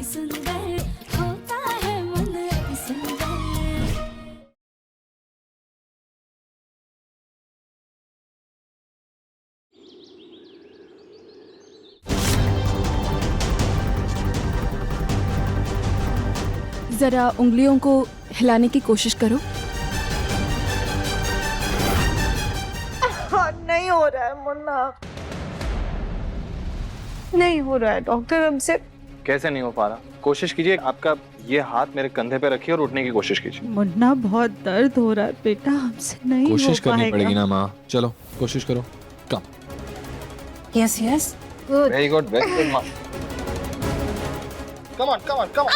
सुंदर होता है मन अति सुंदर। जरा उंगलियों को हिलाने की कोशिश करो। नहीं हो रहा है मुन्ना, नहीं हो रहा है डॉक्टर हमसे। कैसे नहीं हो पा रहा? कोशिश कीजिए, आपका ये हाथ मेरे कंधे पे रखिए और उठने की कोशिश कीजिए। मुन्ना बहुत दर्द हो रहा है बेटा, हमसे नहीं हो कोशिश करनी पाएगा। पड़ेगी ना माँ, चलो कोशिश करो। Come. Yes yes good. Very good माँ। Come on come on come on.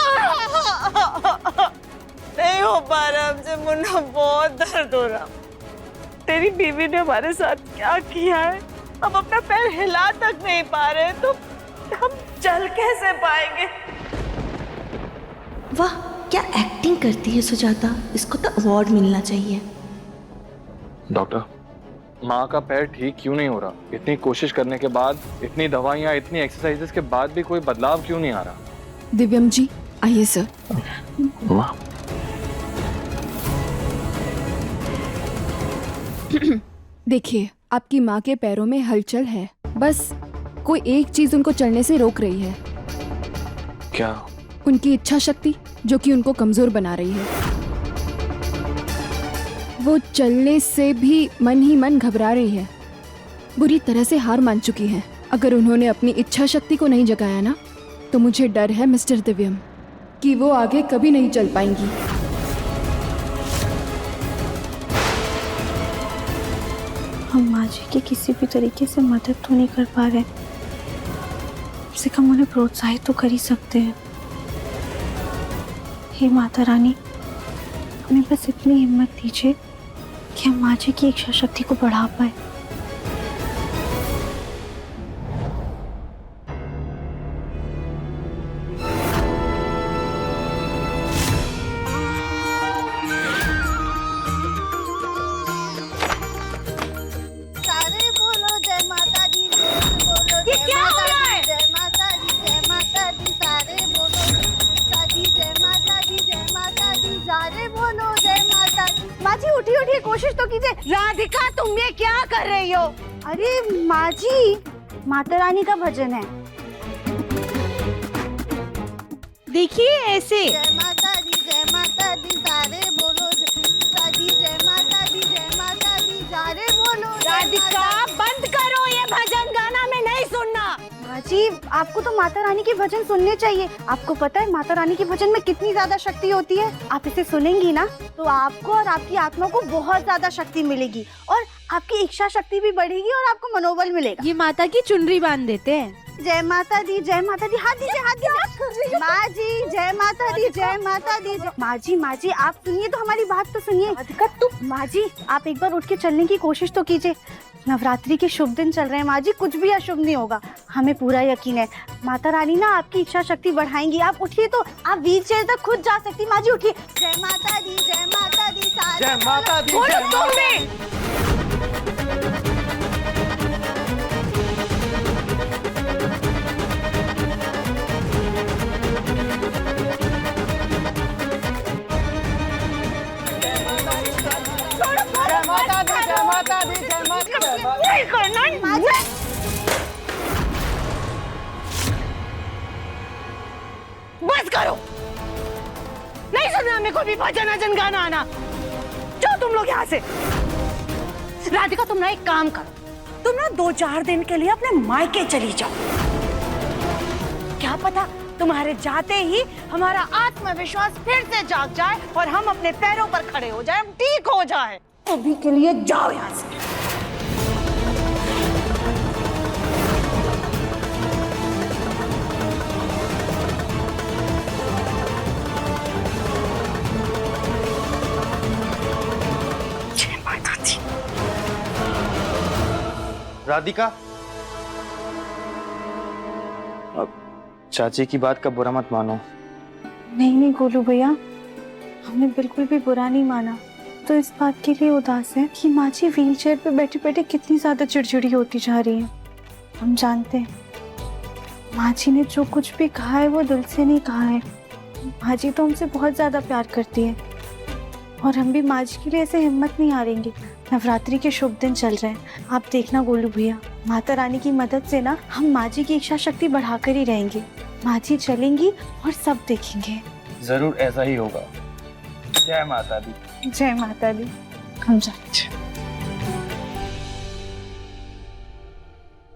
नहीं हो पा रहा हमसे मुन्ना, बहुत दर्द हो रहा। तेरी बीवी ने हमारे साथ क्या किया है, हम अपना पैर हिला तक नहीं पा रहे, तो हम चल कैसे पाएंगे? वाह, क्या एक्टिंग करती है सुजाता, इसको तो अवार्ड मिलना चाहिए। डॉक्टर, माँ का पैर ठीक क्यों नहीं हो रहा? इतनी कोशिश करने के बाद, इतनी दवाइयाँ, इतनी एक्सरसाइजेस के बाद भी कोई बदलाव क्यों नहीं आ रहा? दिव्यम जी आइए सर। माँ देखिए, आपकी माँ के पैरों में हलचल है, बस कोई एक चीज उनको चलने से रोक रही है। क्या? उनकी इच्छा शक्ति, जो कि उनको कमजोर बना रही है। वो चलने से भी मन ही मन घबरा रही है, बुरी तरह से हार मान चुकी है। अगर उन्होंने अपनी इच्छा शक्ति को नहीं जगाया ना, तो मुझे डर है मिस्टर दिव्यम कि वो आगे कभी नहीं चल पाएंगी। हम माँ जी की किसी भी तरीके से मदद तो नहीं कर पा रहे, कम से कम उन्हें प्रोत्साहित तो कर ही सकते हैं। हे माता रानी, हमें बस इतनी हिम्मत दीजिए कि हम माँ जी की इच्छा शक्ति को बढ़ा पाए। सारे बोलो जय माता दी, बोलो ये क्या हो रहा है? जय माता दी, सारे बोलो माता दी, जय माता दी, जय माता दी, सारे बोलो जय माता दी। माँ जी उठिए उठिए, कोशिश तो कीजिए। राधिका तुम ये क्या कर रही हो? अरे माँ जी, माता रानी का भजन है, देखिए ऐसे। जय माता दी, सारे बोलो जय माता दी, जय माता दी, जय माता दी, सारे बोलो। राधिका बंद करो, ये भजन गाना में नहीं सुनना। माँ जी, आपको तो माता रानी के भजन सुनने चाहिए। आपको पता है माता रानी के भजन में कितनी ज्यादा शक्ति होती है। आप इसे सुनेंगी ना, तो आपको और आपकी आत्मा को बहुत ज्यादा शक्ति मिलेगी, और आपकी इच्छा शक्ति भी बढ़ेगी, और आपको मनोबल मिलेगा। ये माता की चुनरी बांध देते हैं। जय माता दी, हाथ दीजिए, हाथ दीजिए। माँ जी जय माता दी, जय माता दी। माँ जी आप सुनिए तो, हमारी बात तो सुनिए। माँ जी आप एक बार उठ के चलने की कोशिश तो कीजिए। नवरात्रि के शुभ दिन चल रहे हैं माँ जी, कुछ भी अशुभ नहीं होगा, हमें पूरा यकीन है। माता रानी ना आपकी इच्छा शक्ति बढ़ाएंगी। आप उठिए तो आप व्हील चेयर तक खुद जा सकती। माँ जी उठिए। जय माता दी, जय माता दी, जय माता दी, जय माता दी। नहीं करना माँ जी। बस करो, नहीं सुनना मेरे को भी भजन अजन गाना आना। जाओ तुम लोग यहाँ से। राधिका तुम ना एक काम करो, तुम ना 2-4 दिन के लिए अपने मायके चली जाओ। क्या पता तुम्हारे जाते ही हमारा आत्मविश्वास फिर से जाग जाए और हम अपने पैरों पर खड़े हो जाए, हम ठीक हो जाए। अभी के लिए जाओ यहाँ से। राधिका, अब चाची की बात का बुरा मत मानो। नहीं गोलू भैया, हमने बिल्कुल भी बुरा नहीं माना। तो इस बात के लिए उदास है कि माँ जी व्हील चेयर पे बैठे बैठे कितनी ज्यादा चिड़चिड़ी होती जा रही है। हम जानते हैं माँ जी ने जो कुछ भी कहा है वो दिल से नहीं कहा है। माँ जी तो हमसे बहुत ज्यादा प्यार करती है और हम भी माँ जी के लिए ऐसे हिम्मत नहीं हारेंगे। नवरात्रि के शुभ दिन चल रहे हैं, आप देखना गोलू भैया, माता रानी की मदद से ना हम माँ जी की इच्छा शक्ति बढ़ाकर ही रहेंगे। माँ जी चलेंगी और सब देखेंगे। जरूर ऐसा ही होगा। जय माता दी। जय माता दी। हम जाते।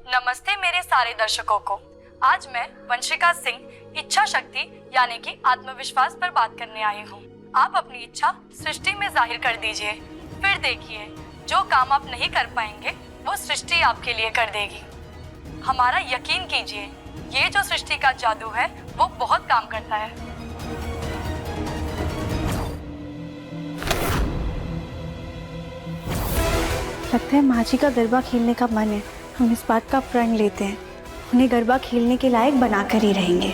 नमस्ते मेरे सारे दर्शकों को। आज मैं वंशिका सिंह इच्छा शक्ति यानी कि आत्मविश्वास पर बात करने आई हूँ। आप अपनी इच्छा सृष्टि में जाहिर कर दीजिए, फिर देखिए जो काम आप नहीं कर पाएंगे वो सृष्टि आपके लिए कर देगी। हमारा यकीन कीजिए, ये जो सृष्टि का जादू है वो बहुत काम करता है। लगता है माँ जी का गरबा खेलने का मन है। हम इस बात का प्रण लेते हैं, उन्हें गरबा खेलने के लायक बनाकर ही रहेंगे।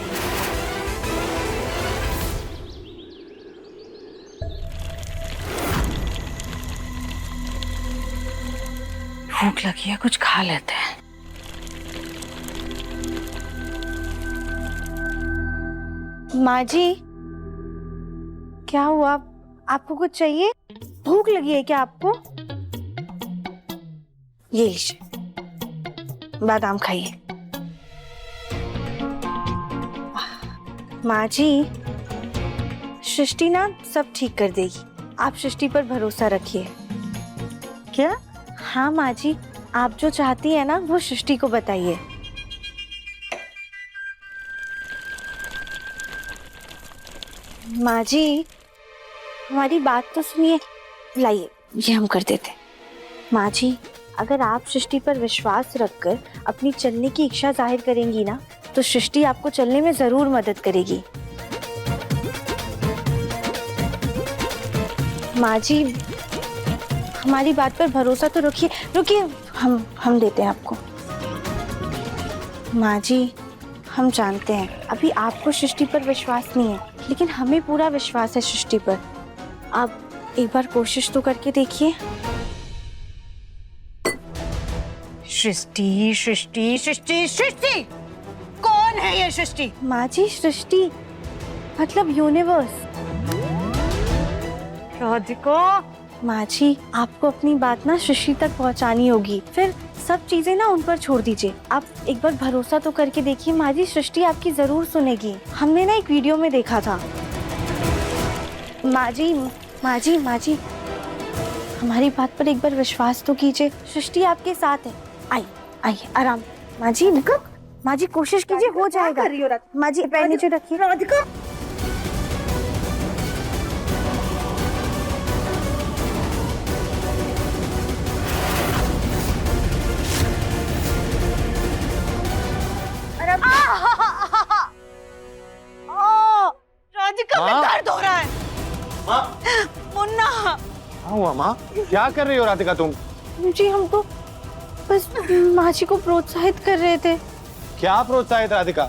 भूख लगी है, कुछ खा लेते हैं। माँ जी, क्या हुआ? आपको कुछ चाहिए? भूख लगी है क्या आपको? ये लीजिए, बादाम खाइए। माँ जी, सृष्टि ना सब ठीक कर देगी, आप सृष्टि पर भरोसा रखिए। क्या? हाँ माँ जी, आप जो चाहती है ना वो सृष्टि को बताइए। माँ जी, हमारी बात तो सुनिए। लाइए, ये हम कर देते। माँ जी, अगर आप सृष्टि पर विश्वास रखकर अपनी चलने की इच्छा जाहिर करेंगी ना तो सृष्टि आपको चलने में जरूर मदद करेगी। माँ जी, हमारी बात पर भरोसा तो रखिए। रुकिए, हम देते हैं आपको। माँ जी, हम जानते हैं अभी आपको सृष्टि पर विश्वास नहीं है, लेकिन हमें पूरा विश्वास है सृष्टि पर। आप एक बार कोशिश तो करके देखिए। सृष्टि सृष्टि सृष्टि सृष्टि, कौन है ये सृष्टि? माँ जी, सृष्टि मतलब यूनिवर्स। राधिका, माँ जी, आपको अपनी बात ना सृष्टि तक पहुँचानी होगी, फिर सब चीजें ना उन पर छोड़ दीजिए। आप एक बार भरोसा तो करके देखिए माँ जी, सृष्टि आपकी जरूर सुनेगी। हमने ना एक वीडियो में देखा था। माँ जी, माँ जी, माँ जी, हमारी बात पर एक बार विश्वास तो कीजिए, सृष्टि आपके साथ है। आइए आराम। माँ जी, माँ जी कोशिश कीजिए, हो जाएगा। माँ जी पैर नीचे रखिए। राधिका, राधिका में दर्द हो रहा है। मुन्ना, हाँ हुआ माँ, क्या कर रही हो राधिका तुम? जी, हम तो बस माँ जी को प्रोत्साहित कर रहे थे। क्या प्रोत्साहित राधिका?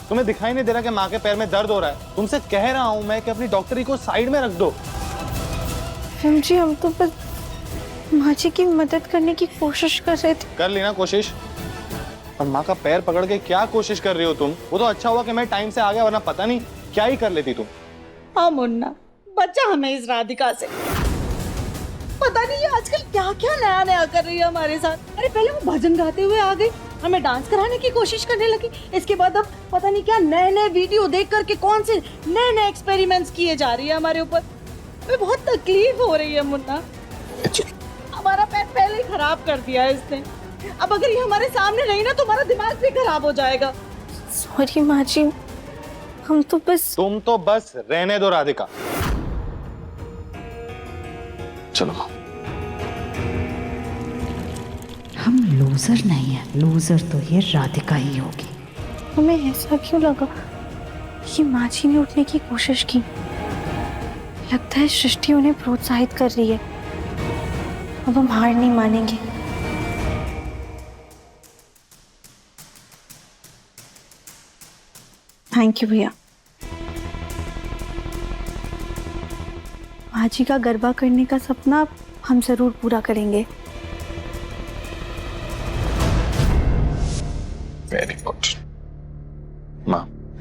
तुम्हें दिखाई नहीं दे रहा कि माँ के पैर में दर्द हो रहा है? तुमसे कह रहा हूँ मैं कि अपनी डॉक्टरी को साइड में रख दो। जी, हम तो बस माँ जी की मदद करने की कोशिश कर रहे थे। कर ली ना कोशिश? और माँ का पैर पकड़ के क्या कोशिश कर रही हो तुम? वो तो अच्छा हुआ कि मैं टाइम से आ गया, वरना पता नहीं क्या ही कर लेती तुम। हाँ मुन्ना, बच्चा हमें इस राधिका से। पता नहीं ये आजकल क्या क्या नया नया कर रही है हमारे साथ। अरे पहले वो भजन गाते हुए आ गई, हमें डांस कराने की कोशिश करने लगी। इसके बाद अब पता नहीं क्या नए नए वीडियो देख करके कौन से नए नए एक्सपेरिमेंट्स किए जा रही है हमारे ऊपर। हमें बहुत तकलीफ हो रही है मुन्ना। हमारा पैर पहले ही खराब कर दिया है इसने, अब अगर ये हमारे सामने रही ना तो हमारा दिमाग भी खराब हो जाएगा। सॉरी माँ जी, हम तो बस। तुम तो बस रहने दो राधिका। चलो माँ। हम लूजर नहीं है, लूजर तो ये राधिका ही होगी। हमें ऐसा क्यों लगा कि माँ जी ने उठने की कोशिश की? लगता है सृष्टि उन्हें प्रोत्साहित कर रही है। अब हम हार नहीं मानेंगे। थैंक यू भैया। माँ जी का गरबा करने का सपना हम जरूर पूरा करेंगे। Very good.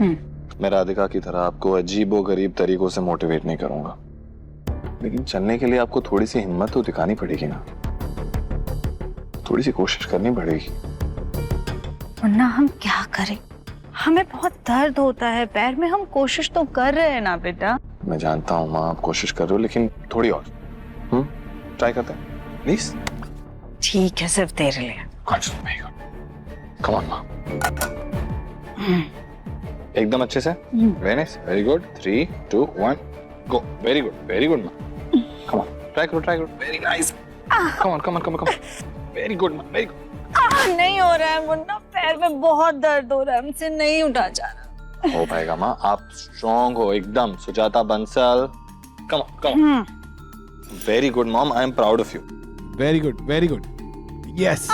मैं राधिका की तरह आपको अजीबो गरीब तरीकों से मोटिवेट नहीं करूंगा, लेकिन चलने के लिए आपको थोड़ी सी हिम्मत तो दिखानी पड़ेगी ना, थोड़ी सी कोशिश करनी पड़ेगी। वरना हम क्या करें? हमें बहुत दर्द होता है पैर में, हम कोशिश तो कर रहे हैं ना बेटा। मैं जानता हूँ माँ, आप कोशिश कर रहे हो, लेकिन थोड़ी और ट्राई करते हैं प्लीज। ठीक है, सिर्फ तेरे लिए। कम ऑन माँ, एकदम अच्छे से। Very nice, very good. 3 2 1 गो। वेरी गुड माँ। कम ऑन, ट्राई करो। Very nice. Come on. Very good माँ, वेरी गुड। नहीं हो रहा है मुन्ना, पैर में बहुत दर्द हो रहा है, हमसे नहीं उठा जा रहा। हो पाएगा माँ, आप स्ट्रॉन्ग हो एकदम। Sujata Bansal, come on. Very good mom, I am proud of you. Very good, yes.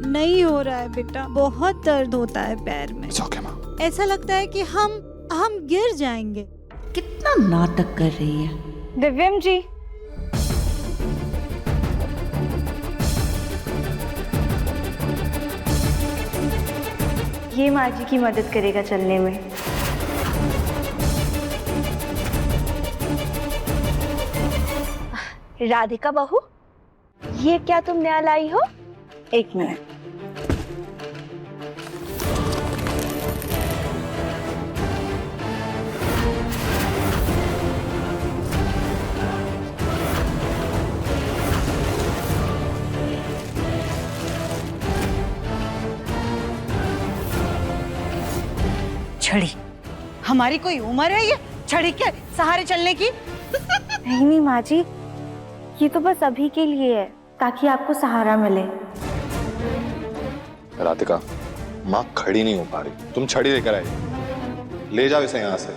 नहीं हो रहा है बेटा, बहुत दर्द होता है पैर में। इट्स ओके माँ। ऐसा लगता है कि हम गिर जाएंगे। कितना नाटक कर रही है। दिव्यम जी, ये माँ जी की मदद करेगा चलने में। राधिका बहू, ये क्या तुम नया लाई हो? एक मिनट। छड़ी? हमारी कोई उम्र है ये छड़ी के सहारे चलने की? नहीं माँ जी, ये तो बस अभी के लिए है, ताकि आपको सहारा मिले। राधिका, माँ खड़ी नहीं हो पा रही, तुम छड़ी लेकर आई, ले जाओ इसे यहाँ से।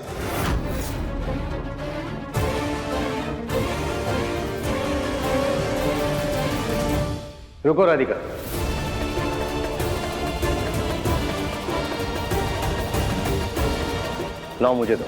रुको राधिका, लाओ मुझे दो।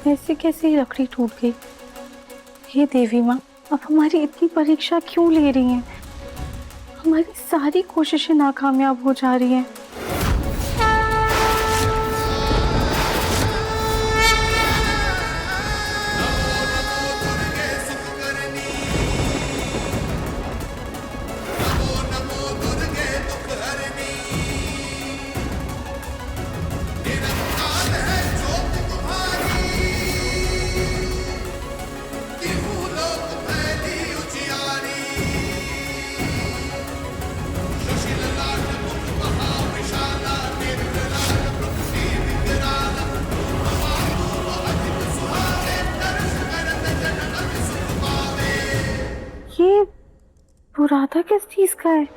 ऐसे कैसे लकड़ी टूट गई? हे देवी माँ, अब हमारी इतनी परीक्षा क्यों ले रही हैं? हमारी सारी कोशिशें नाकामयाब हो जा रही हैं। ये बुरादा किस चीज का है?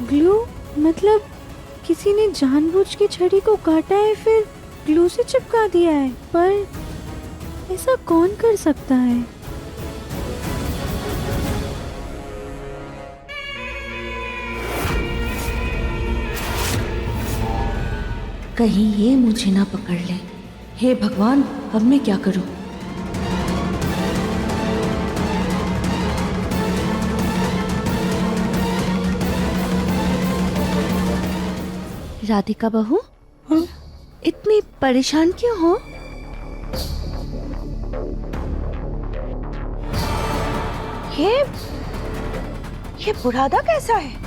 ग्लू? मतलब किसी ने जानबूझ के छड़ी को काटा है, फिर ग्लू से चिपका दिया है। पर ऐसा कौन कर सकता है? कहीं ये मुझे ना पकड़ ले। हे भगवान, अब मैं क्या करूं? राधिका बहू, इतनी परेशान क्यों हो? ये बुरादा कैसा है?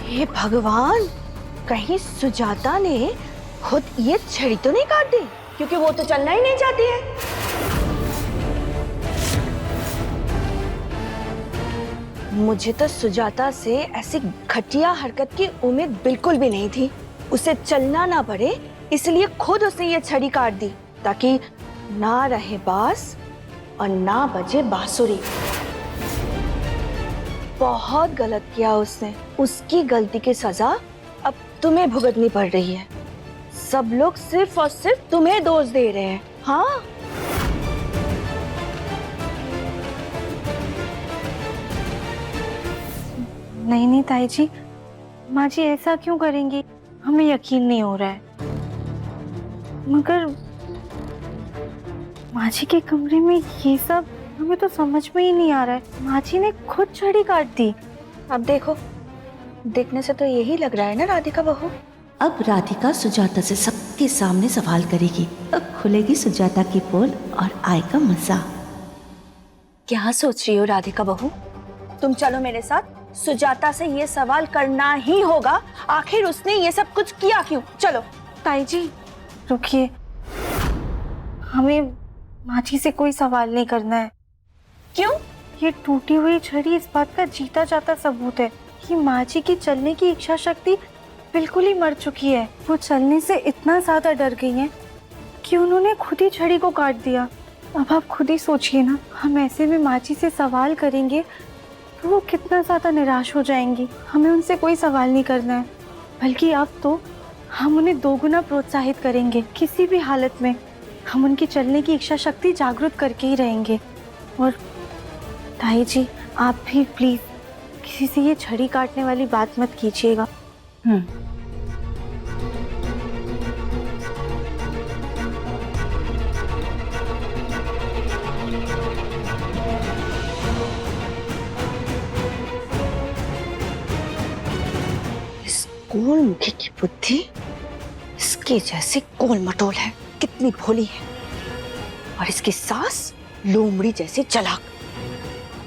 हे भगवान, कहीं सुजाता ने खुद ये छड़ी तो नहीं काट दी, क्योंकि वो तो चलना ही नहीं चाहती है। मुझे तो सुजाता से ऐसी घटिया हरकत की उम्मीद बिल्कुल भी नहीं थी। उसे चलना ना पड़े, इसलिए खुद उसने ये छड़ी काट दी ताकि ना रहे बांस और ना बजे बांसुरी। बहुत गलत किया उसने। उसकी गलती की सजा अब तुम्हें भुगतनी पड़ रही है। सब लोग सिर्फ और सिर्फ तुम्हें दोष दे रहे हैं। हाँ, नहीं नहीं ताई जी, माँ जी ऐसा क्यों करेंगी? हमें यकीन नहीं हो रहा है। मगर माँ जी के कमरे में ये सब हमें तो समझ में ही नहीं आ रहा है। माँ जी ने खुद छड़ी काट दी। अब देखो, देखने से तो यही लग रहा है ना राधिका बहू। अब राधिका सुजाता से सबके सामने सवाल करेगी। अब खुलेगी सुजाता की पोल और आएगा मजा। क्या सोच रही हो राधिका बहू? तुम चलो मेरे साथ। सुजाता से ये सवाल करना ही होगा, आखिर उसने ये सब कुछ किया क्यों? चलो। ताई जी रुकिए, हमें माँ जी से कोई सवाल नहीं करना है। क्यों? ये टूटी हुई छड़ी इस बात का जीता जाता सबूत है कि माँ जी की चलने की इच्छा शक्ति बिल्कुल ही मर चुकी है। वो चलने से इतना ज्यादा डर गई हैं कि उन्होंने खुद ही छड़ी को काट दिया। अब आप खुद ही सोचिए ना, हम ऐसे में माँ जी से सवाल करेंगे तो वो कितना ज्यादा निराश हो जाएंगी। हमें उनसे कोई सवाल नहीं करना है, बल्कि अब तो हम उन्हें दोगुना प्रोत्साहित करेंगे। किसी भी हालत में हम उनकी चलने की इच्छा शक्ति जागृत करके ही रहेंगे। और ताई जी आप भी प्लीज किसी से ये छड़ी काटने वाली बात मत कीजिएगा। इस गोल मुखी की बुद्धि इसके जैसे गोल मटोल है, कितनी भोली है। और इसकी सास लोमड़ी जैसी चालाक।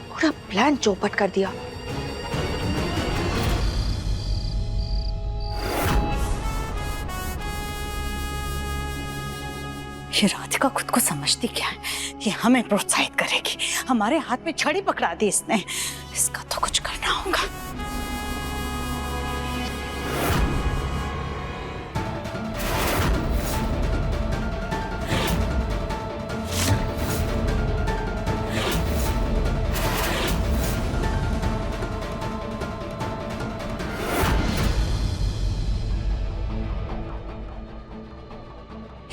पूरा प्लान चौपट कर दिया। ये राधिका खुद को समझती क्या है? ये हमें प्रोत्साहित करेगी। हमारे हाथ में छड़ी पकड़ा दी इसने। इसका तो कुछ करना होगा।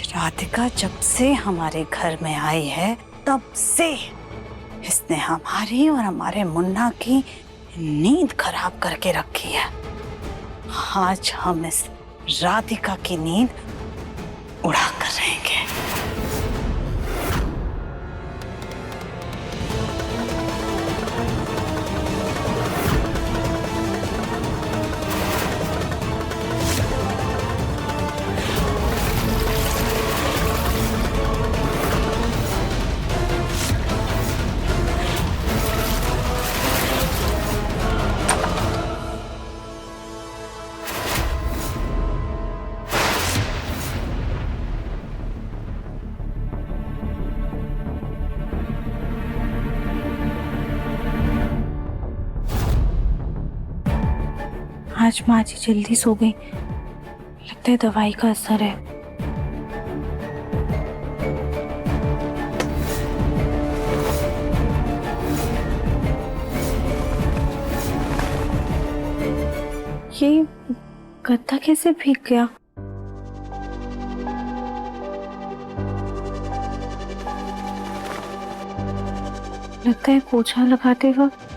राधिका जब से हमारे घर में आई है तब से इसने हमारी और हमारे मुन्ना की नींद खराब करके रखी है। आज हम इस राधिका की नींद उड़ा कर रहेंगे। आज माँ जी जल्दी सो गई, लगता है दवाई का असर है। ये गद्दा कैसे भीग गया? लगता है पोछा लगाते वक्त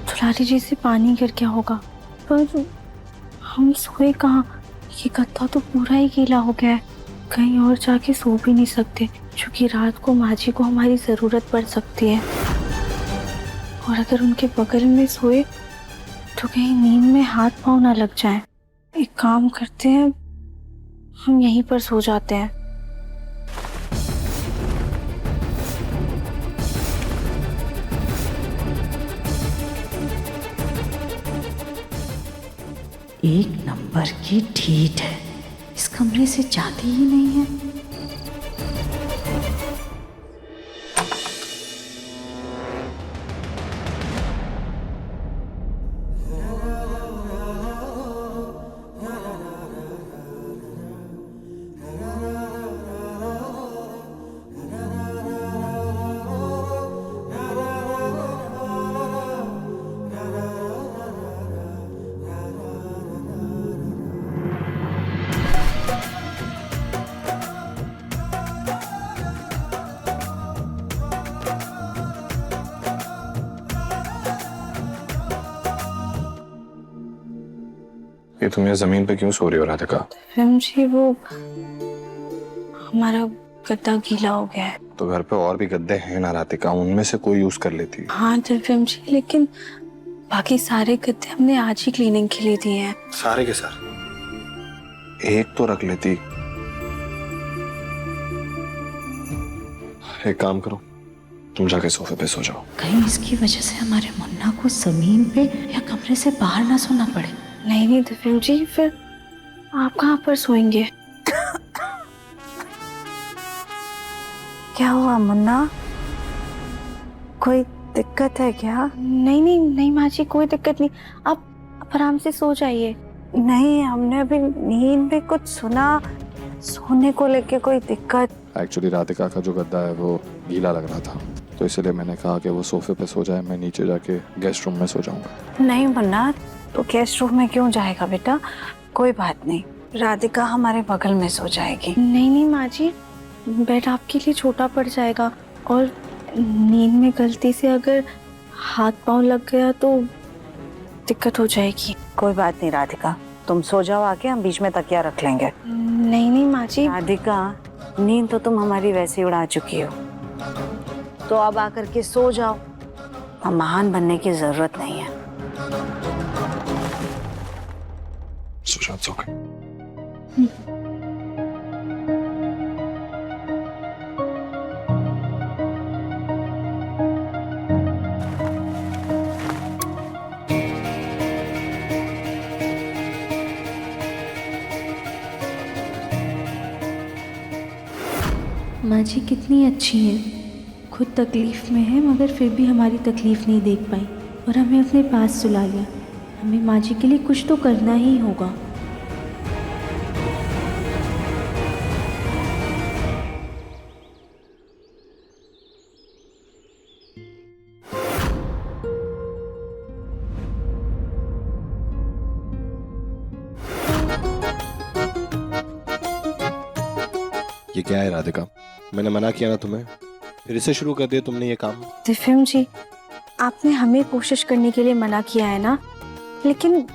दुलारी जी से पानी गिर गया होगा। पर हम सोए कहाँ? ये गद्दा तो पूरा ही गीला हो गया है। कहीं और जाके सो भी नहीं सकते, क्योंकि रात को माँ जी को हमारी जरूरत पड़ सकती है। और अगर उनके बगल में सोए तो कहीं नींद में हाथ पाँव ना लग जाए। एक काम करते हैं, हम यहीं पर सो जाते हैं। एक नंबर की ढीठ है, इस कमरे से जाती ही नहीं है। कि तुम ये जमीन पे क्यों सो रही हो राधिका? दिव्यम जी वो हमारा गद्दा गीला हो गया है। तो घर पे और भी गद्दे हैं ना राधिका, उनमें से कोई यूज कर लेती। हाँ दिव्यम जी, लेकिन बाकी सारे गद्दे हमने आज ही क्लीनिंग के लिए दिए हैं। सारे के सारे? एक तो रख लेती। एक काम करो, तुम जाके सोफे पे सो जाओ। कहीं इसकी वजह से हमारे मुन्ना को जमीन पे या कमरे से बाहर ना सोना पड़े। नहीं नहीं दिव्यम जी, फिर आप कहाँ पर सोएंगे? क्या हुआ मुन्ना, कोई दिक्कत है क्या? नहीं नहीं नहीं माँ जी, कोई दिक्कत नहीं, आप आराम से सो जाइए। नहीं, हमने अभी नींद में कुछ सुना, सोने को लेके कोई दिक्कत? एक्चुअली राधिका का जो गद्दा है वो गीला लग रहा था, तो इसलिए मैंने कहा कि वो सोफे पे सो जाए, मैं नीचे जाके गेस्ट रूम में सो जाऊंगा। नहीं मुन्ना, तो गेस्ट रूम में क्यों जाएगा बेटा? कोई बात नहीं, राधिका हमारे बगल में सो जाएगी। नहीं नहीं माँ जी, बेड आपके लिए छोटा पड़ जाएगा, और नींद में गलती से अगर हाथ पांव लग गया तो दिक्कत हो जाएगी। कोई बात नहीं राधिका, तुम सो जाओ आके, हम बीच में तकिया रख लेंगे। नहीं नहीं माँ जी। राधिका, नींद तो तुम हमारी वैसे ही उड़ा चुकी हो, तो अब आकर के सो जाओ, अब महान बनने की जरूरत नहीं है। सो जाओ, सो गए। माँ जी कितनी अच्छी हैं, खुद तकलीफ़ में है मगर फिर भी हमारी तकलीफ़ नहीं देख पाई और हमें अपने पास सुला लिया। हमें माँ जी के लिए कुछ तो करना ही होगा। ये क्या है राधिका? मैंने मना किया ना तुम्हें, फिर से शुरू कर दिया तुमने ये काम। दिव्यम जी, आपने हमें कोशिश करने के लिए मना किया है ना, लेकिन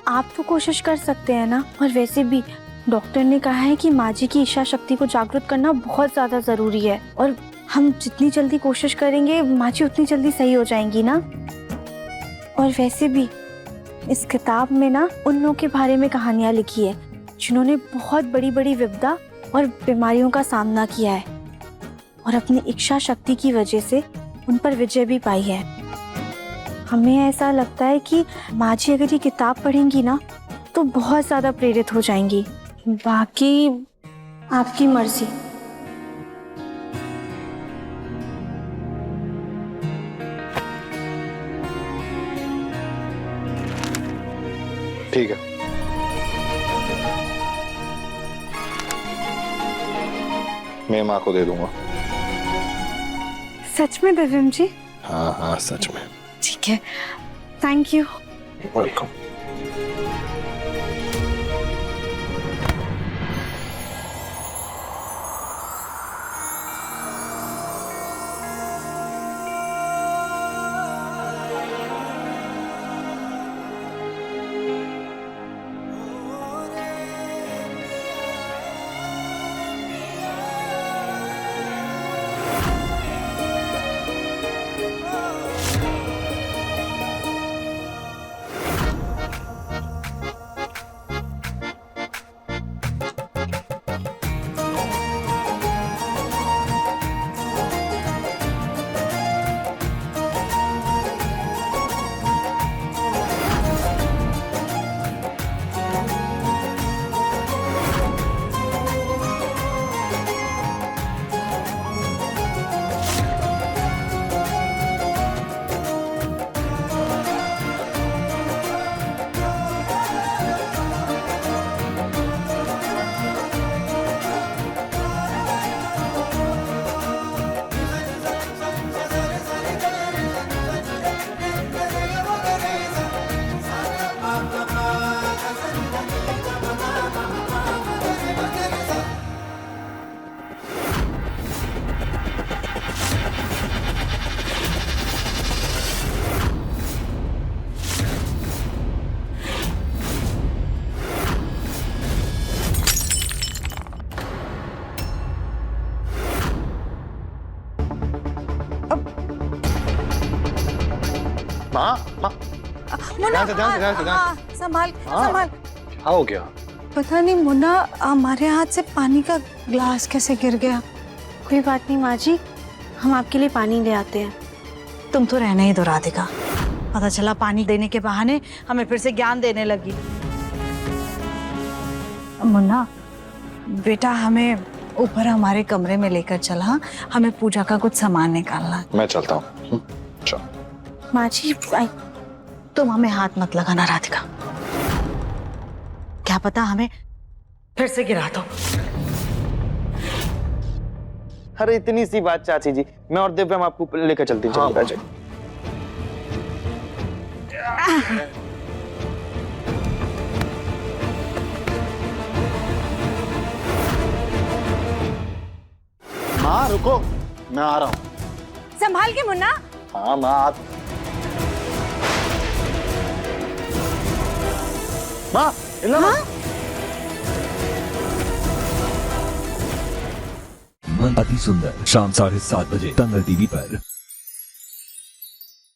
आप तो कोशिश कर सकते हैं ना। और वैसे भी डॉक्टर ने कहा है कि माँ जी की इच्छा शक्ति को जागृत करना बहुत ज़्यादा ज़रूरी है, और हम जितनी जल्दी कोशिश करेंगे माँ जी उतनी जल्दी सही हो जाएंगी ना। और वैसे भी इस किताब में ना उन लोगों के बारे में कहानियाँ लिखी है जिन्होंने बहुत बड़ी बड़ी विपदा और बीमारियों का सामना किया है, और अपनी इच्छा शक्ति की वजह से उन पर विजय भी पाई है। हमें ऐसा लगता है कि माँ जी अगर ये किताब पढ़ेंगी ना तो बहुत ज़्यादा प्रेरित हो जाएंगी। बाकी आपकी मर्जी। ठीक है, मैं माँ को दे दूंगा। सच में दिव्यम जी? हाँ हाँ सच में। ठीक है, थैंक यू। वेलकम। माँ माँ मुन्ना ध्यान से। संभाल हाँ। संभाल। क्या हो गया? पता नहीं मुन्ना, हमारे हाथ से पानी का ग्लास कैसे गिर गया। कोई बात नहीं माँ जी, हम आपके लिए पानी ले आते हैं। तुम तो रहने ही दो राधिका। पता चला पानी देने के बहाने हमें फिर से ज्ञान देने लगी। मुन्ना बेटा, हमें ऊपर हमारे कमरे में लेकर चला, हमें पूजा का कुछ सामान निकालना है। मैं चलता हूँ। चलो। माँ जी तुम हमें हाथ मत लगाना राधिका, क्या पता हमें फिर से गिरा दो। अरे इतनी सी बात चाची जी, मैं और दिव्या हम आपको लेकर चलती हैं। हाँ, चलिए। माँ रुको, मैं आ रहा हूँ। संभाल के मुन्ना। हाँ माँ। माँ हिलना मत। मन अति सुंदर शाम 7:30 बजे दंगल टीवी पर।